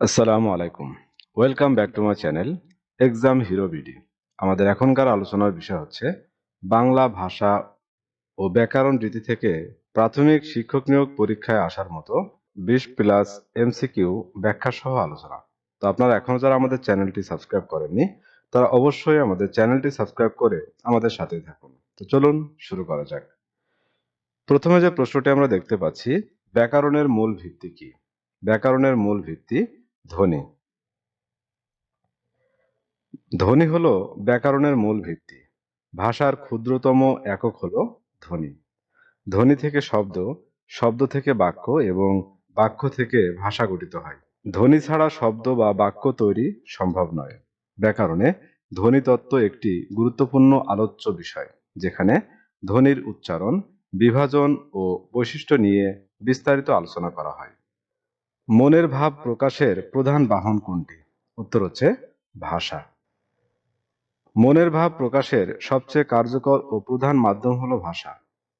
আসসালামু আলাইকুম। Welcome back to my channel exam hero BD. আমাদের এখনকার আলোচনার বিষয় হচ্ছে বাংলা ভাষা ও ব্যাকরণ রীতি থেকে প্রাথমিক শিক্ষক নিয়োগ পরীক্ষায় আসার মতো 20+ এমসিকিউ ব্যাখ্যা সহ আলোচনা। তো আপনারা এখনো যারা আমাদের চ্যানেলটি সাবস্ক্রাইব করেননি তারা অবশ্যই আমাদের চ্যানেলটি সাবস্ক্রাইব করে আমাদের সাথেই থাকুন। তো চলুন শুরু করা যাক। প্রথমে যে প্রশ্নটি আমরা দেখতে পাচ্ছি, ব্যাকরণের মূল ভিত্তি কি? ব্যাকরণের মূল ভিত্তি ধ্বনি। ধ্বনি হলো ব্যাকরণের মূল ভিত্তি। ভাষার ক্ষুদ্রতম একক হলো ধ্বনি। ধ্বনি থেকে শব্দ, শব্দ থেকে বাক্য এবং বাক্য থেকে ভাষা গঠিত হয়। ধ্বনি ছাড়া শব্দ বা বাক্য তৈরি সম্ভব নয়। ব্যাকরণে ধ্বনিতত্ত্ব একটি গুরুত্বপূর্ণ আলোচ্য বিষয়, যেখানে ধ্বনির উচ্চারণ, বিভাজন ও বৈশিষ্ট্য নিয়ে বিস্তারিত আলোচনা করা হয়। মনের ভাব প্রকাশের প্রধান বাহন কোনটি? উত্তর হচ্ছে ভাষা। মনের ভাব প্রকাশের সবচেয়ে কার্যকর ও প্রধান মাধ্যম হলো ভাষা।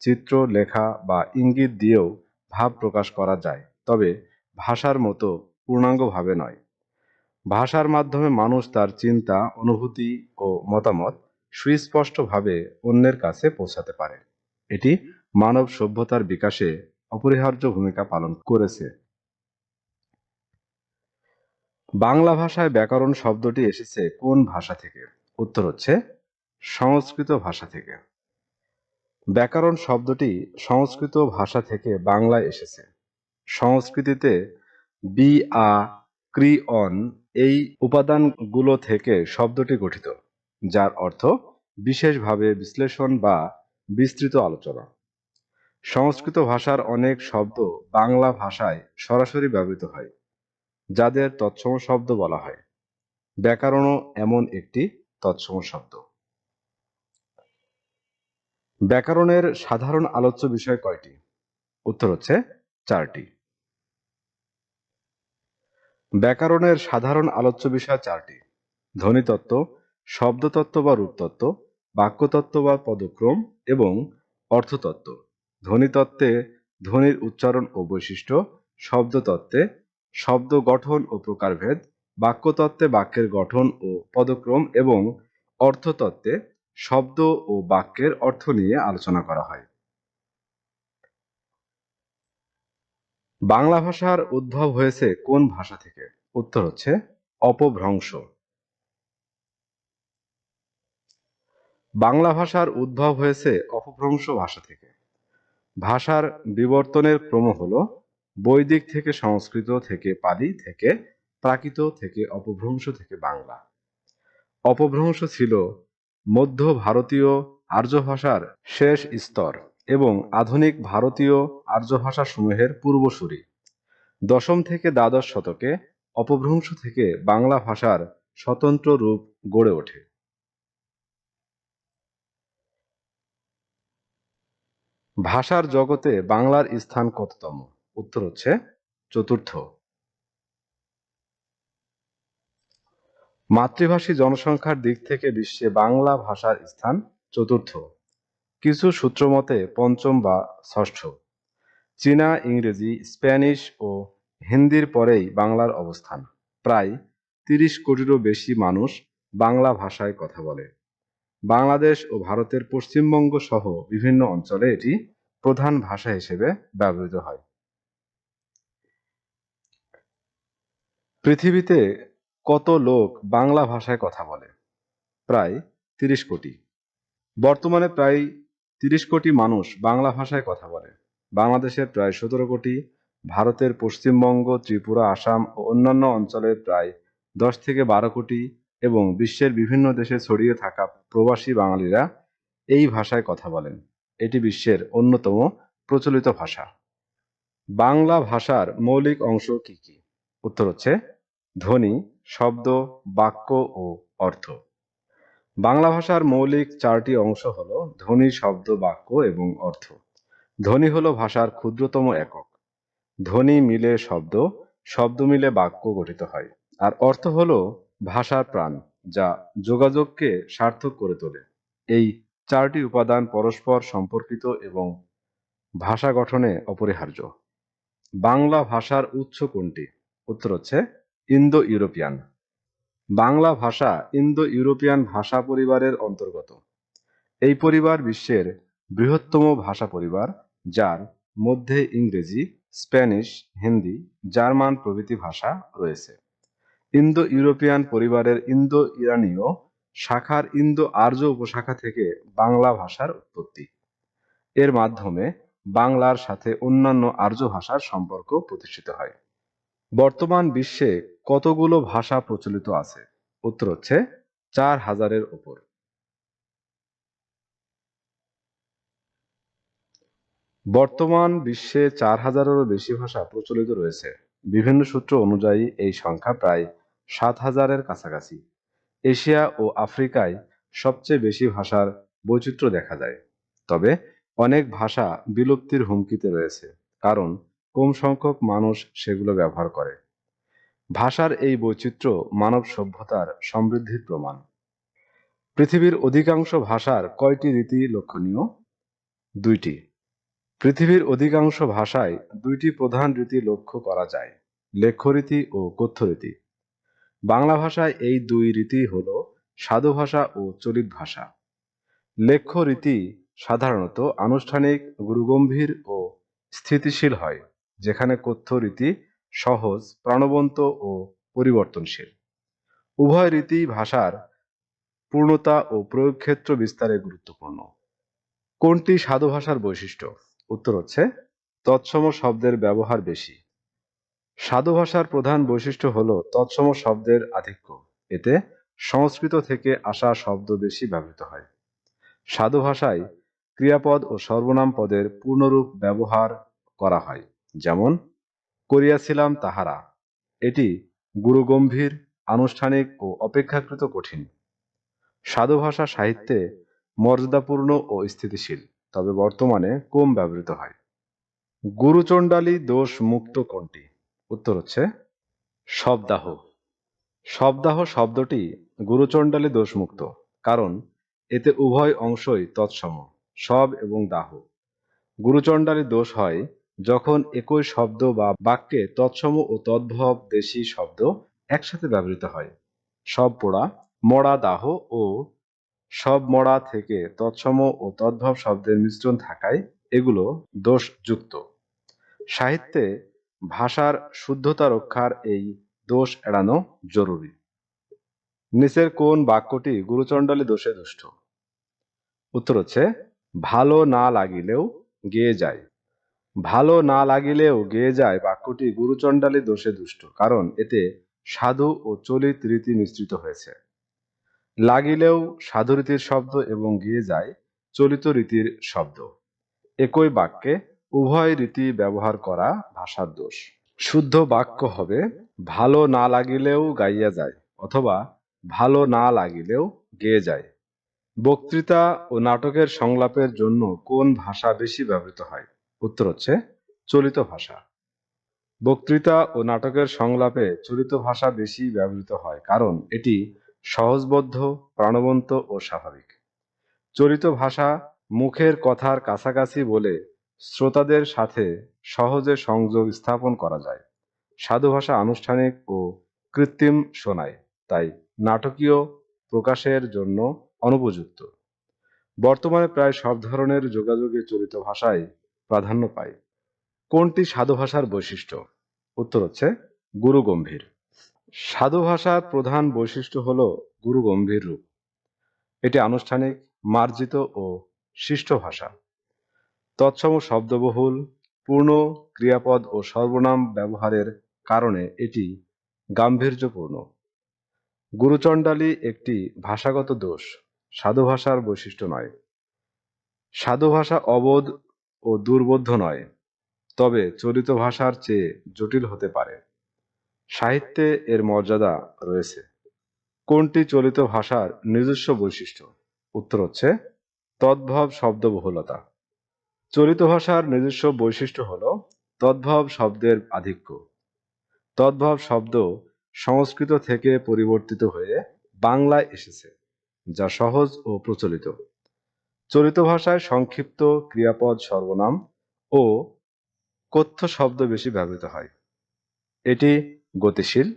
চিত্র, লেখা বা ইঙ্গিত দিয়েও ভাব প্রকাশ করা যায়, তবে ভাষার মতো পূর্ণাঙ্গভাবে নয়। ভাষার মাধ্যমে মানুষ তার চিন্তা, অনুভূতি ও মতামত সুস্পষ্টভাবে অন্যের কাছে পৌঁছাতে পারে। এটি মানব সভ্যতার বিকাশে অপরিহার্য ভূমিকা পালন করেছে। বাংলা ভাষায় ব্যাকরণ শব্দটি এসেছে কোন ভাষা থেকে? উত্তর হচ্ছে সংস্কৃত ভাষা থেকে। ব্যাকরণ শব্দটি সংস্কৃত ভাষা থেকে বাংলায় এসেছে। সংস্কৃতিতে বি আ ক্রি অন এই উপাদানগুলো থেকে শব্দটি গঠিত, যার অর্থ বিশেষভাবে বিশ্লেষণ বা বিস্তৃত আলোচনা। সংস্কৃত ভাষার অনেক শব্দ বাংলা ভাষায় সরাসরি ব্যবহৃত হয়, যাদের তৎসম শব্দ বলা হয়। ব্যাকরণও এমন একটি তৎসম শব্দ। ব্যাকরণের সাধারণ আলোচ্য বিষয় কয়টি? উত্তর হচ্ছে 4টি। ব্যাকরণের সাধারণ আলোচ্য বিষয় 4টি: ধ্বনিতত্ত্ব, শব্দতত্ত্ব বা রূপতত্ত্ব, বাক্যতত্ত্ব বা পদক্রম এবং অর্থতত্ত্ব। ধ্বনিতত্ত্বে ধ্বনির উচ্চারণ ও বৈশিষ্ট্য, শব্দতত্ত্বে শব্দ গঠন ও প্রকারভেদ, বাক্যতত্ত্বে বাক্যের গঠন ও পদক্রম এবং অর্থতত্ত্বে শব্দ ও বাক্যের অর্থ নিয়ে আলোচনা করা হয়। বাংলা ভাষার উদ্ভব হয়েছে কোন ভাষা থেকে? উত্তর হচ্ছে অপভ্রংশ। বাংলা ভাষার উদ্ভব হয়েছে অপভ্রংশ ভাষা থেকে। ভাষার বিবর্তনের ক্রম হল বৈদিক থেকে সংস্কৃত, থেকে পালি, থেকে প্রাকৃত, থেকে অপভ্রংশ, থেকে বাংলা। অপভ্রংশ ছিল মধ্য ভারতীয় আর্য ভাষার শেষ স্তর এবং আধুনিক ভারতীয় আর্য ভাষাসমূহের পূর্বসূরি। দশম থেকে দ্বাদশ শতকে অপভ্রংশ থেকে বাংলা ভাষার স্বতন্ত্র রূপ গড়ে ওঠে। ভাষার জগতে বাংলার স্থান কততম? উত্তর হচ্ছে চতুর্থ। মাতৃভাষী জনসংখ্যার দিক থেকে বিশ্বে বাংলা ভাষার স্থান চতুর্থ, কিছু সূত্র মতে পঞ্চম বা ষষ্ঠ। চীনা, ইংরেজি, স্প্যানিশ ও হিন্দির পরেই বাংলার অবস্থান। প্রায় 30 কোটিরও বেশি মানুষ বাংলা ভাষায় কথা বলে। বাংলাদেশ ও ভারতের পশ্চিমবঙ্গ সহ বিভিন্ন অঞ্চলে এটি প্রধান ভাষা হিসেবে ব্যবহৃত হয়। পৃথিবীতে কত লোক বাংলা ভাষায় কথা বলে? প্রায় 30 কোটি। বর্তমানে প্রায় 30 কোটি মানুষ বাংলা ভাষায় কথা বলে। বাংলাদেশের প্রায় 17 কোটি, ভারতের পশ্চিমবঙ্গ, ত্রিপুরা, আসাম ও অন্যান্য অঞ্চলের প্রায় 10 থেকে 12 কোটি এবং বিশ্বের বিভিন্ন দেশে ছড়িয়ে থাকা প্রবাসী বাঙালিরা এই ভাষায় কথা বলেন। এটি বিশ্বের অন্যতম প্রচলিত ভাষা। বাংলা ভাষার মৌলিক অংশ কি কি? উত্তর হচ্ছে ধ্বনি, শব্দ, বাক্য ও অর্থ। বাংলা ভাষার মৌলিক 4টি অংশ হলো ধ্বনি, শব্দ, বাক্য এবং অর্থ। ধ্বনি হলো ভাষার ক্ষুদ্রতম একক। ধ্বনি মিলে শব্দ, শব্দ মিলে বাক্য গঠিত হয়। আর অর্থ হলো ভাষার প্রাণ, যা যোগাযোগকে সার্থক করে তোলে। এই 4টি উপাদান পরস্পর সম্পর্কিত এবং ভাষা গঠনে অপরিহার্য। বাংলা ভাষার উৎস কোনটি? উত্তর হচ্ছে ইন্দো ইউরোপিয়ান। বাংলা ভাষা ইন্দো ইউরোপিয়ান ভাষা পরিবারের অন্তর্গত। এই পরিবার বিশ্বের বৃহত্তম ভাষা পরিবার, যার মধ্যে ইংরেজি, স্প্যানিশ, হিন্দি, জার্মান প্রভৃতি ভাষা রয়েছে। ইন্দো ইউরোপিয়ান পরিবারের ইন্দো ইরানীয় শাখার ইন্দো আর্য উপশাখা থেকে বাংলা ভাষার উৎপত্তি। এর মাধ্যমে বাংলার সাথে অন্যান্য আর্য ভাষার সম্পর্ক প্রতিষ্ঠিত হয়। বর্তমান বিশ্বে কতগুলো ভাষা প্রচলিত আছে? উত্তর হচ্ছে 4000-এর উপর। বর্তমান বিশ্বে 4000-এরও বেশি ভাষা প্রচলিত রয়েছে। বিভিন্ন সূত্র অনুযায়ী এই সংখ্যা প্রায় 7000-এর কাছাকাছি। এশিয়া ও আফ্রিকায় সবচেয়ে বেশি ভাষার বৈচিত্র্য দেখা যায়। তবে অনেক ভাষা বিলুপ্তির হুমকিতে রয়েছে, কারণ কম সংখ্যক মানুষ সেগুলো ব্যবহার করে। ভাষার এই বৈচিত্র্য মানব সভ্যতার সমৃদ্ধির প্রমাণ। পৃথিবীর অধিকাংশ ভাষার কয়টি রীতি লক্ষণীয়? 2টি। পৃথিবীর অধিকাংশ ভাষায় 2টি প্রধান রীতি লক্ষ্য করা যায়: লেখ্যরীতি ও কথ্যরীতি। বাংলা ভাষায় এই 2 রীতি হল সাধু ভাষা ও চলিত ভাষা। লেখ্যরীতি সাধারণত আনুষ্ঠানিক, গুরুগম্ভীর ও স্থিতিশীল হয়, যেখানে কথ্যরীতি সহজ, প্রাণবন্ত ও পরিবর্তনশীল। উভয় রীতি ভাষার পূর্ণতা ও প্রয়োগক্ষেত্র বিস্তারে গুরুত্বপূর্ণ। কোনটি সাধু ভাষার বৈশিষ্ট্য? উত্তর হচ্ছে তৎসম শব্দের ব্যবহার বেশি। সাধু ভাষার প্রধান বৈশিষ্ট্য হল তৎসম শব্দের আধিক্য। এতে সংস্কৃত থেকে আসা শব্দ বেশি ব্যবহৃত হয়। সাধু ভাষায় ক্রিয়াপদ ও সর্বনাম পদের পূর্ণরূপ ব্যবহার করা হয়, যেমন করিয়াছিলাম তাহারা। এটি গুরুগম্ভীর, আনুষ্ঠানিক ও অপেক্ষাকৃত কঠিন। সাধু ভাষা সাহিত্যে মর্যাদাপূর্ণ ও স্থিতিশীল, তবে বর্তমানে কম ব্যবহৃত হয়। গুরুচণ্ডালী দোষ মুক্ত কোনটি? উত্তর হচ্ছে শবদাহ। শবদাহ শব্দটি গুরুচণ্ডালী দোষমুক্ত, কারণ এতে উভয় অংশই তৎসম, শব এবং দাহ। গুরুচণ্ডালী দোষ হয় যখন একই শব্দ বা বাক্যে তৎসম ও তদ্ভব দেশি শব্দ একসাথে ব্যবহৃত হয়। সব পোড়া, মরা দাহ ও সব মরা থেকে তৎসম ও তদ্ভব শব্দের মিশ্রণ থাকায় এগুলো দোষযুক্ত। সাহিত্যে ভাষার শুদ্ধতা রক্ষার এই দোষ এড়ানো জরুরি। নিচের কোন বাক্যটি গুরুচণ্ডালী দোষে দুষ্ট? উত্তর হচ্ছে ভালো না লাগিলেও গেয়ে যায়। ভালো না লাগিলেও গেয়ে যায় বাক্যটি গুরুচণ্ডালী দোষে দুষ্ট, কারণ এতে সাধু ও চলিত রীতি মিশ্রিত হয়েছে। লাগিলেও সাধু রীতির শব্দ এবং গেয়ে যায় চলিত রীতির শব্দ। একই বাক্যে উভয় রীতি ব্যবহার করা ভাষার দোষ। শুদ্ধ বাক্য হবে ভালো না লাগিলেও গাইয়া যায়, অথবা ভালো না লাগিলেও গেয়ে যায়। বক্তৃতা ও নাটকের সংলাপের জন্য কোন ভাষা বেশি ব্যবহৃত হয়? উত্তর হচ্ছে চলিত ভাষা। বক্তৃতা ও নাটকের সংলাপে চলিত ভাষা বেশি ব্যবহৃত হয়, কারণ এটি সহজবোধ্য, প্রাণবন্ত ও স্বাভাবিক। চলিত ভাষা মুখের কথার কাছাকাছি বলে শ্রোতাদের সাথে সহজে সংযোগ স্থাপন করা যায়। সাধু ভাষা আনুষ্ঠানিক ও কৃত্রিম শোনায়, তাই নাটকীয় প্রকাশের জন্য অনুপযুক্ত। বর্তমানে প্রায় সব ধরনের যোগাযোগে চলিত ভাষায় প্রাধান্য পায়। কোনটি সাধু ভাষার বৈশিষ্ট্য? উত্তর হচ্ছে গুরুগম্ভীর। সাধু ভাষার প্রধান বৈশিষ্ট্য হল গুরুগম্ভীর রূপ। এটি আনুষ্ঠানিক, মার্জিত ও শিষ্ট ভাষা। তৎসম শব্দবহুল, পূর্ণ ক্রিয়াপদ ও সর্বনাম ব্যবহারের কারণে এটি গাম্ভীর্যপূর্ণ। গুরুচণ্ডালী একটি ভাষাগত দোষ, সাধু ভাষার বৈশিষ্ট্য নয়। সাধু ভাষা অবোধ ও দুর্বোধ্য নয়, তবে চলিত ভাষার চেয়ে জটিল হতে পারে। সাহিত্যে এর মর্যাদা রয়েছে। কোনটি চলিত ভাষার নিজস্ব বৈশিষ্ট্য? উত্তর হচ্ছে তদ্ভব শব্দবহুলতা। চলিত ভাষার নিজস্ব বৈশিষ্ট্য হল তদ্ভব শব্দের আধিক্য। তদ্ভব শব্দ সংস্কৃত থেকে পরিবর্তিত হয়ে বাংলায় এসেছে, যা সহজ ও প্রচলিত। চলিত ভাষায় সংক্ষিপ্ত ক্রিয়াপদ, সর্বনাম ও কথ্য শব্দ বেশি ব্যবহৃত হয়। এটি গতিশীল,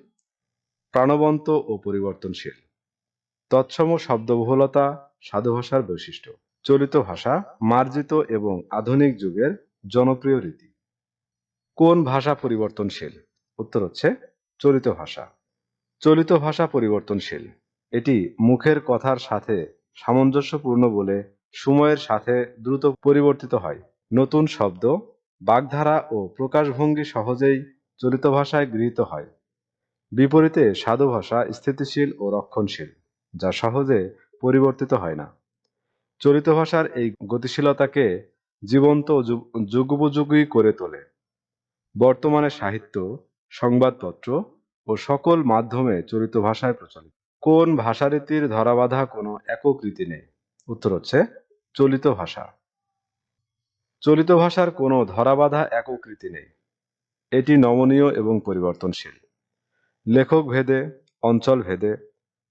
প্রাণবন্ত ও পরিবর্তনশীল। তৎসম শব্দবহুলতা সাধু ভাষার বৈশিষ্ট্য। চলিত ভাষা মার্জিত এবং আধুনিক যুগের জনপ্রিয় রীতি। কোন ভাষা পরিবর্তনশীল? উত্তর হচ্ছে চলিত ভাষা। চলিত ভাষা পরিবর্তনশীল। এটি মুখের কথার সাথে সামঞ্জস্যপূর্ণ বলে সময়ের সাথে দ্রুত পরিবর্তিত হয়। নতুন শব্দ, বাগধারা ও প্রকাশভঙ্গি সহজেই চলিত ভাষায় গৃহীত হয়। বিপরীতে সাধু ভাষা স্থিতিশীল ও রক্ষণশীল, যা সহজে পরিবর্তিত হয় না। চলিত ভাষার এই গতিশীলতাকে জীবন্ত ও যুগোপযোগী করে তোলে। বর্তমানে সাহিত্য, সংবাদপত্র ও সকল মাধ্যমে চলিত ভাষায় প্রচলিত। কোন ভাষারীতির ধরাবাঁধা কোনো একক রীতি নেই? উত্তর হচ্ছে চলিত ভাষা। চলিত ভাষার কোনো ধরাবাঁধা একক রীতি নেই। এটি নমনীয় এবং পরিবর্তনশীল। লেখক ভেদে, অঞ্চল ভেদে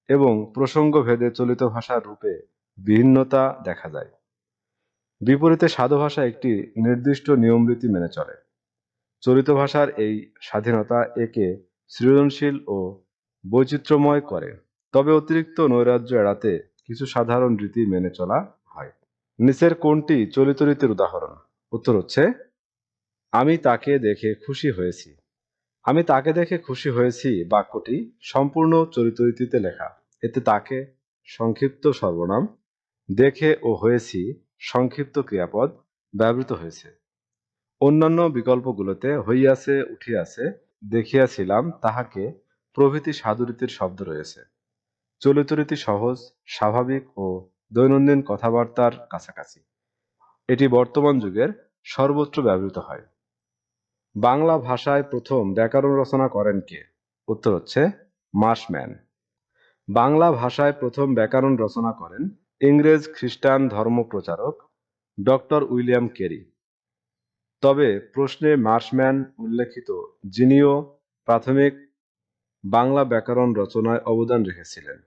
এবং প্রসঙ্গ ভেদে চলিত ভাষার রূপে ভিন্নতা দেখা যায়। বিপরীতে সাধু ভাষা একটি নির্দিষ্ট নিয়মরীতি মেনে চলে। চলিত ভাষার এই স্বাধীনতা একে সৃজনশীল ও বৈচিত্র্যময় করে। তবে অতিরিক্ত নৈরাজ্য এড়াতে কিছু সাধারণ রীতি মেনে চলা হয়। নিচের কোনটি চলিত রীতির উদাহরণ? উত্তর হচ্ছে আমি তাকে দেখে খুশি হয়েছি। আমি তাকে দেখে খুশি হয়েছি বাক্যটি সম্পূর্ণ চলিত রীতিতে লেখা। এতে তাকে সংক্ষিপ্ত সর্বনাম, দেখে ও হয়েছি সংক্ষিপ্ত ক্রিয়াপদ ব্যবহৃত হয়েছে। অন্যান্য বিকল্পগুলোতে হইয়াছে, উঠিয়াছে, দেখিয়াছিলাম, তাহাকে প্রভৃতি সাধুরীতির শব্দ রয়েছে। চলিত রীতি সহজ, স্বাভাবিক ও দৈনন্দিন কথাবার্তার কাছাকাছি। এটি বর্তমান যুগের সর্বত্র ব্যবহৃত হয়। বাংলা ভাষায় প্রথম ব্যাকরণ রচনা করেন কে? উত্তর হচ্ছে মার্শম্যান। বাংলা ভাষায় প্রথম ব্যাকরণ রচনা করেন ইংরেজ খ্রিস্টান ধর্মপ্রচারক ডক্টর উইলিয়াম কেরি। তবে প্রশ্নে মার্শম্যান উল্লেখিত, যিনিও প্রাথমিক বাংলা ব্যাকরণ রচনায় অবদান রেখেছিলেন।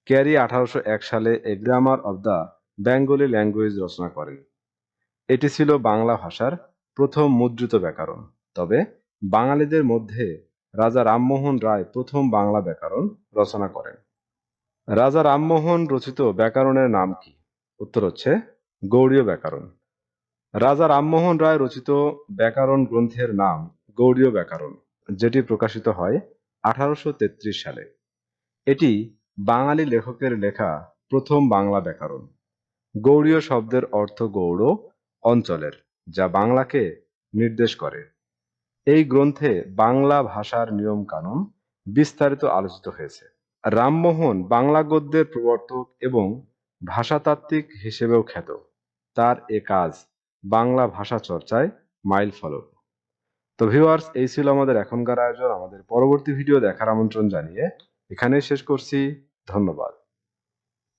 ক্যারি 1801 সালে a grammar of the Bengali language রচনা করেন। এটি ছিল বাংলা ভাষার প্রথম মুদ্রিত ব্যাকরণ। তবে বাঙালিদের মধ্যে রাজা রামমোহন রায় প্রথম বাংলা ব্যাকরণ রচনা করেন। রাজা রামমোহন রচিত ব্যাকরণের নাম কি? উত্তর হচ্ছে গৌড়ীয় ব্যাকরণ। রাজা রামমোহন রায় রচিত ব্যাকরণ গ্রন্থের নাম গৌড়ীয় ব্যাকরণ, যেটি প্রকাশিত হয় 1833 সালে। এটি বাঙালি লেখকের লেখা প্রথম বাংলা ব্যাকরণ। গৌড়ীয় শব্দের অর্থ গৌড়, অঞ্চলের, যা বাংলাকে নির্দেশ করে। এই গ্রন্থে বাংলা ভাষার নিয়ম কানুন বিস্তারিত আলোচিত হয়েছে। রামমোহন বাংলা গদ্যের প্রবর্তক এবং ভাষাতাত্ত্বিক হিসেবেও খ্যাত। তার এ কাজ বাংলা ভাষা চর্চায় মাইল ফলক। তো ভিউয়ার্স, এই ছিল আমাদের এখনকার আয়োজন। আমাদের পরবর্তী ভিডিও দেখার আমন্ত্রণ জানিয়ে এখানেই শেষ করছি। ধন্যবাদ।